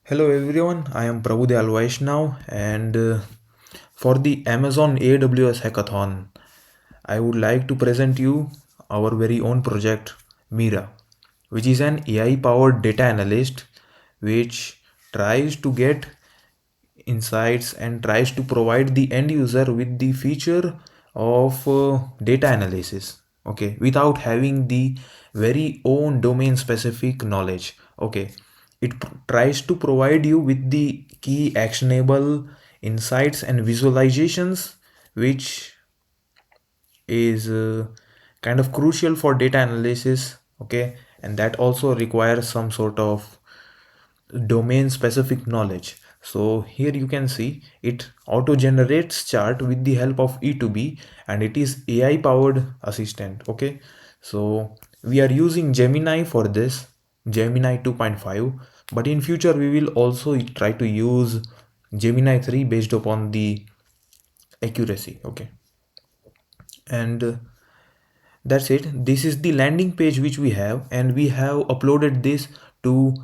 Hello everyone, I am Prabhudeval Vaishnav and for the Amazon AWS Hackathon, I would like to present you our very own project Mira, which is an AI powered data analyst which tries to get insights and tries to provide the end user with the feature of data analysis, okay, without having the very own domain specific knowledge. Okay, it tries to provide you with the key actionable insights and visualizations which is kind of crucial for data analysis. Okay, and that also requires some sort of domain specific knowledge. So here you can see it auto generates chart with the help of E2B, and it is AI powered assistant. Okay, so we are using Gemini for this, Gemini 2.5, but in future we will also try to use Gemini 3 based upon the accuracy. Okay, and that's it. This is the landing page which we have, and we have uploaded this to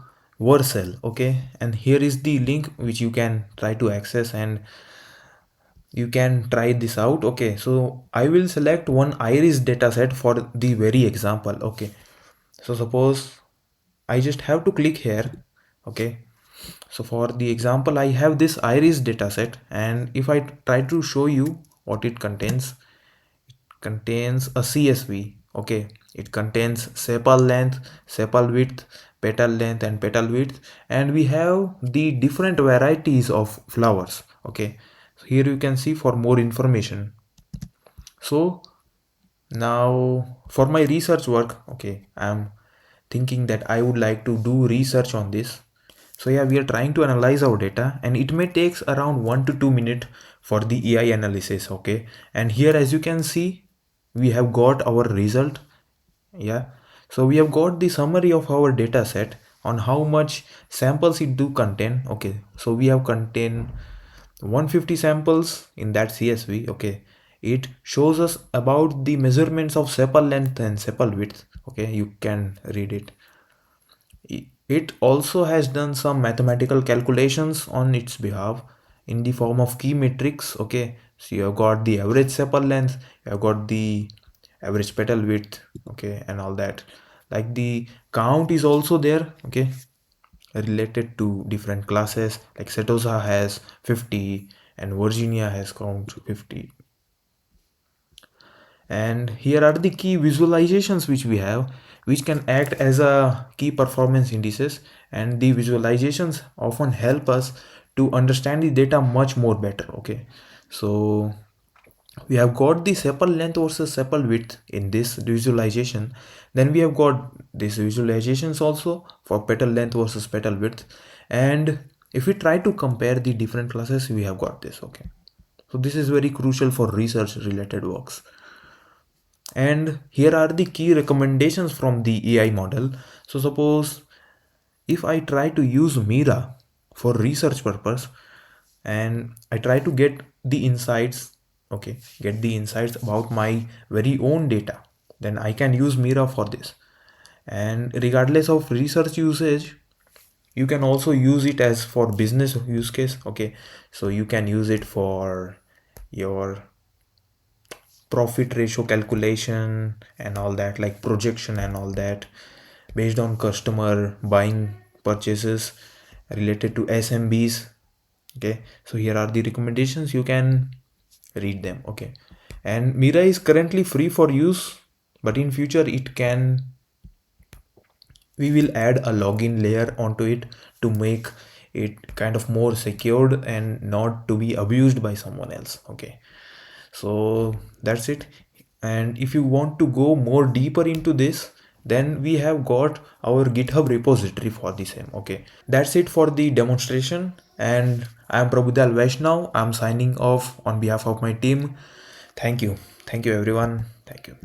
Vercel. Okay, and here is the link which you can try to access and you can try this out. Okay, so I will select one iris dataset for the very example. Okay, so suppose I just have to click here. Okay, so for the example I have this iris dataset, and if I try to show you what it contains a CSV. Okay, it contains sepal length, sepal width, petal length and petal width, and we have the different varieties of flowers. Okay, so here you can see for more information. So now for my research work, okay, I'm thinking that I would like to do research on this. So yeah, we are trying to analyze our data, and it may takes around 1 to 2 minutes for the AI analysis. Okay, and here as you can see we have got our result. Yeah, so we have got the summary of our data set on how much samples it do contain. Okay, so we have contain 150 samples in that CSV. Okay, it shows us about the measurements of sepal length and sepal width. Okay, you can read it. It also has done some mathematical calculations on its behalf in the form of key metrics. Okay, so you have got the average sepal length, you have got the average petal width, okay, and all that. Like the count is also there, okay, related to different classes. Like Setosa has 50 and Virginia has count 50. And here are the key visualizations which we have, which can act as a key performance indices, and the visualizations often help us to understand the data much more better. Okay, so we have got the sepal length versus sepal width in this visualization. Then we have got these visualizations also for petal length versus petal width, and if we try to compare the different classes, we have got this. Okay, so this is very crucial for research related works. And here are the key recommendations from the AI model. So suppose if I try to use Mira for research purpose and I try to get the insights, okay, get the insights about my very own data, then I can use Mira for this. And regardless of research usage, you can also use it as for business use case. Okay, so you can use it for your profit ratio calculation and all that, like projection and all that, based on customer buying purchases related to SMBs. Okay, so here are the recommendations, you can read them. Okay, and Mira is currently free for use, but in future it can, we will add a login layer onto it to make it kind of more secured and not to be abused by someone else. Okay, so that's it. And if you want to go more deeper into this, then we have got our GitHub repository for the same. Okay, that's it for the demonstration, and I'm Prabhudeval Vaishnav. I'm signing off on behalf of my team. Thank you everyone. Thank you.